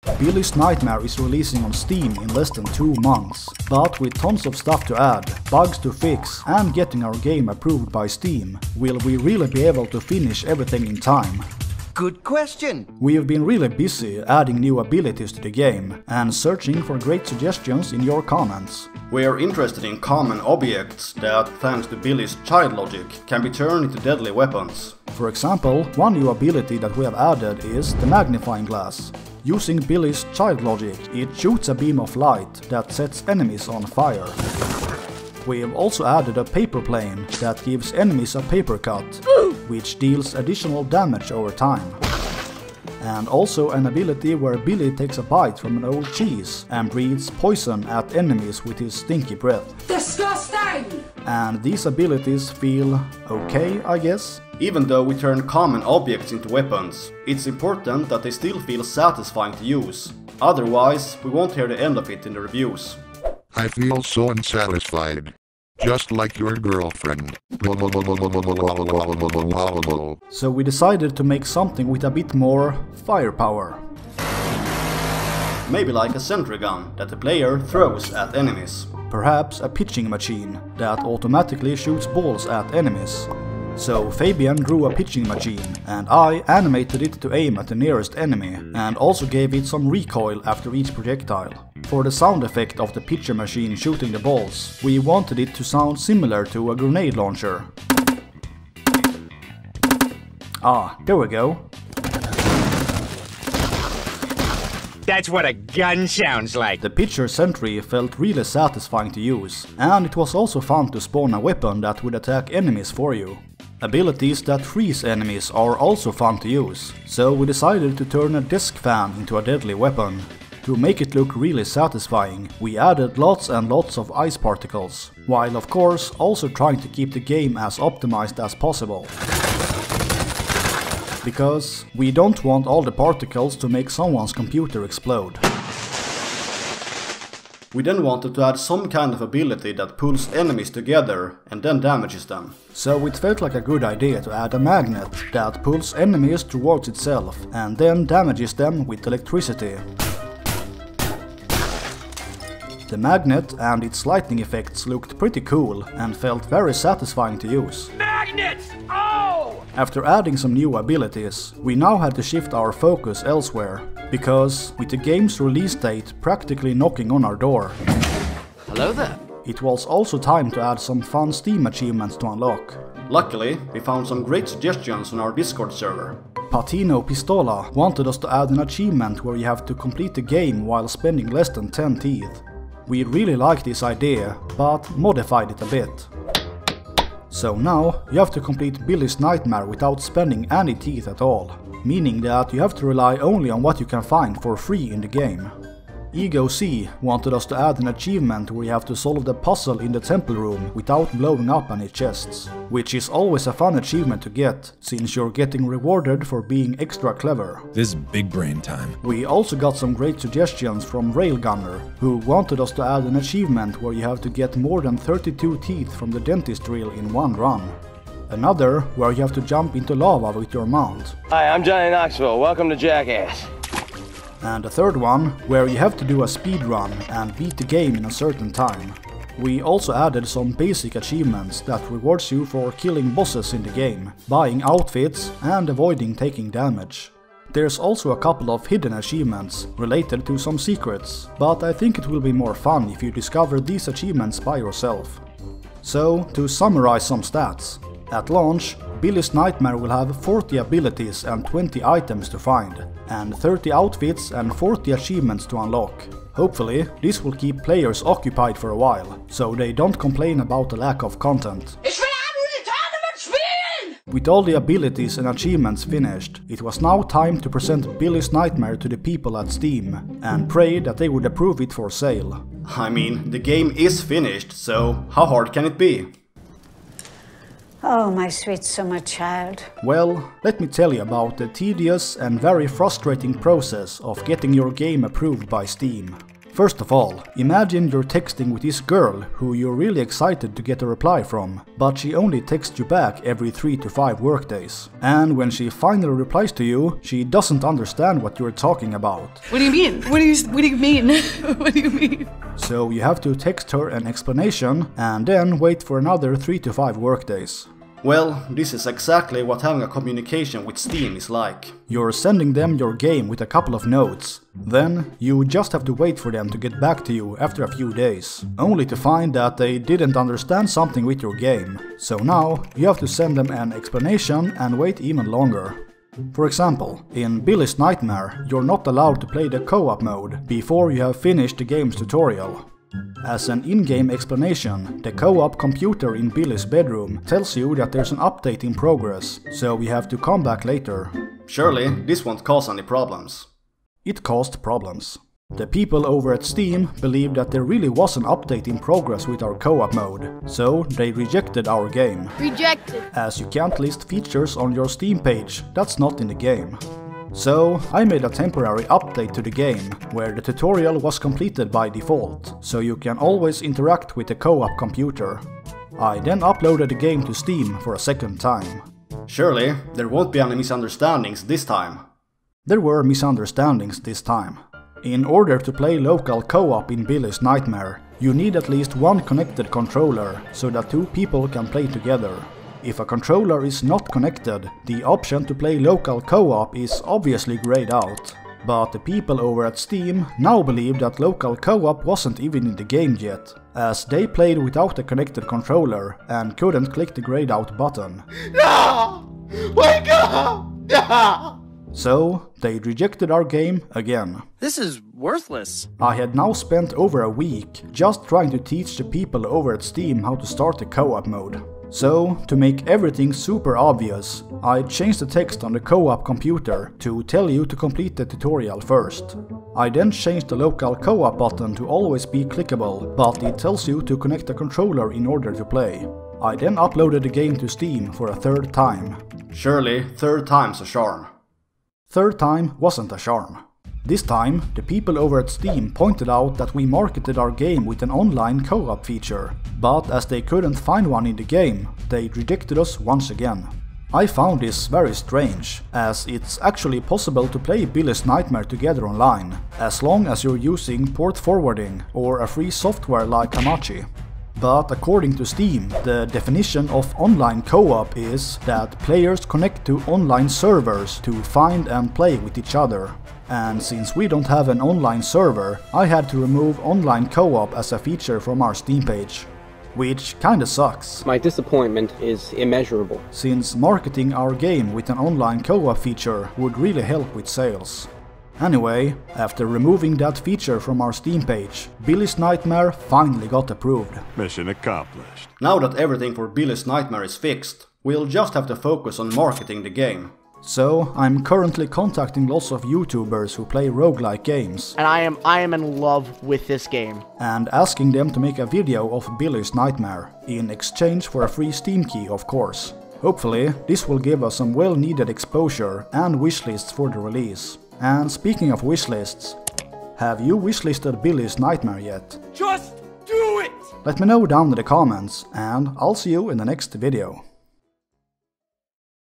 Billy's Nightmare is releasing on Steam in less than 2 months, but with tons of stuff to add, bugs to fix and getting our game approved by Steam, will we really be able to finish everything in time? Good question! We have been really busy adding new abilities to the game and searching for great suggestions in your comments. We are interested in common objects that, thanks to Billy's child logic, can be turned into deadly weapons. For example, one new ability that we have added is the Magnifying Glass. Using Billy's child logic, it shoots a beam of light that sets enemies on fire. We have also added a paper plane that gives enemies a paper cut, which deals additional damage over time. And also an ability where Billy takes a bite from an old cheese and breathes poison at enemies with his stinky breath. Disgusting! And these abilities feel okay, I guess? Even though we turn common objects into weapons, it's important that they still feel satisfying to use. Otherwise, we won't hear the end of it in the reviews. I feel so unsatisfied. Just like your girlfriend. So we decided to make something with a bit more firepower. Maybe like a sentry gun that the player throws at enemies. Perhaps a pitching machine that automatically shoots balls at enemies. So Fabian drew a pitching machine, and I animated it to aim at the nearest enemy, and also gave it some recoil after each projectile. For the sound effect of the pitcher machine shooting the balls, we wanted it to sound similar to a grenade launcher. Ah, there we go. That's what a gun sounds like! The pitcher sentry felt really satisfying to use, and it was also fun to spawn a weapon that would attack enemies for you. Abilities that freeze enemies are also fun to use, so we decided to turn a desk fan into a deadly weapon. To make it look really satisfying, we added lots and lots of ice particles, while of course also trying to keep the game as optimized as possible. Because we don't want all the particles to make someone's computer explode. We then wanted to add some kind of ability that pulls enemies together and then damages them. So it felt like a good idea to add a magnet that pulls enemies towards itself and then damages them with electricity. The magnet and its lightning effects looked pretty cool and felt very satisfying to use. Magnets! Oh! After adding some new abilities, we now had to shift our focus elsewhere, because with the game's release date practically knocking on our door, Hello there. it was also time to add some fun Steam achievements to unlock. Luckily, we found some great suggestions on our Discord server. Patino Pistola wanted us to add an achievement where you have to complete the game while spending less than 10 teeth. We really liked this idea, but modified it a bit. So now you have to complete Billy's Nightmare without spending any teeth at all, meaning that you have to rely only on what you can find for free in the game. Ego C wanted us to add an achievement where you have to solve the puzzle in the temple room without blowing up any chests, which is always a fun achievement to get, since you're getting rewarded for being extra clever. This is big brain time. We also got some great suggestions from Railgunner, who wanted us to add an achievement where you have to get more than 32 teeth from the dentist drill in one run. Another where you have to jump into lava with your mount. Hi, I'm Johnny Knoxville. Welcome to Jackass. And a third one where you have to do a speed run and beat the game in a certain time. We also added some basic achievements that rewards you for killing bosses in the game, buying outfits and avoiding taking damage. There's also a couple of hidden achievements related to some secrets, but I think it will be more fun if you discover these achievements by yourself. So, to summarize some stats. At launch, Billy's Nightmare will have 40 abilities and 20 items to find, and 30 outfits and 40 achievements to unlock. Hopefully, this will keep players occupied for a while, so they don't complain about the lack of content. With all the abilities and achievements finished, it was now time to present Billy's Nightmare to the people at Steam, and pray that they would approve it for sale. I mean, the game is finished, so how hard can it be? Oh, my sweet summer child. Well, let me tell you about the tedious and very frustrating process of getting your game approved by Steam. First of all, imagine you're texting with this girl who you're really excited to get a reply from, but she only texts you back every 3 to 5 workdays. And when she finally replies to you, she doesn't understand what you're talking about. What do you mean? What do you mean? What do you mean? So you have to text her an explanation and then wait for another 3 to 5 workdays. Well, this is exactly what having a communication with Steam is like. You're sending them your game with a couple of notes. Then you just have to wait for them to get back to you after a few days, only to find that they didn't understand something with your game. So now you have to send them an explanation and wait even longer. For example, in Billy's Nightmare, you're not allowed to play the co-op mode before you have finished the game's tutorial. As an in-game explanation, the co-op computer in Billy's bedroom tells you that there's an update in progress, so you have to come back later. Surely, this won't cause any problems. It caused problems. The people over at Steam believed that there really was an update in progress with our co-op mode, so they rejected our game. Rejected. As you can't list features on your Steam page that's not in the game. So I made a temporary update to the game, where the tutorial was completed by default, so you can always interact with the co-op computer. I then uploaded the game to Steam for a second time. Surely, there won't be any misunderstandings this time. There were misunderstandings this time. In order to play local co-op in Billy's Nightmare, you need at least one connected controller, so that 2 people can play together. If a controller is not connected, the option to play local co-op is obviously grayed out. But the people over at Steam now believe that local co-op wasn't even in the game yet, as they played without a connected controller and couldn't click the grayed out button. No! Wake up! No! So they rejected our game again. This is worthless. I had now spent over a week just trying to teach the people over at Steam how to start the co-op mode. So, to make everything super obvious, I changed the text on the co-op computer to tell you to complete the tutorial first. I then changed the local co-op button to always be clickable, but it tells you to connect a controller in order to play. I then uploaded the game to Steam for a 3rd time. Surely, 3rd time's a charm. 3rd time wasn't a charm. This time, the people over at Steam pointed out that we marketed our game with an online co-op feature, but as they couldn't find one in the game, they rejected us once again. I found this very strange, as it's actually possible to play Billy's Nightmare together online, as long as you're using port forwarding or a free software like Hamachi. But according to Steam, the definition of online co-op is that players connect to online servers to find and play with each other. And since we don't have an online server, I had to remove online co-op as a feature from our Steam page. Which kinda sucks. My disappointment is immeasurable. Since marketing our game with an online co-op feature would really help with sales. Anyway, after removing that feature from our Steam page, Billy's Nightmare finally got approved. Mission accomplished. Now that everything for Billy's Nightmare is fixed, we'll just have to focus on marketing the game. So, I'm currently contacting lots of YouTubers who play roguelike games. And I am in love with this game. And asking them to make a video of Billy's Nightmare, in exchange for a free Steam key, of course. Hopefully, this will give us some well-needed exposure and wishlists for the release. And speaking of wishlists, have you wishlisted Billy's Nightmare yet? Just do it! Let me know down in the comments, and I'll see you in the next video.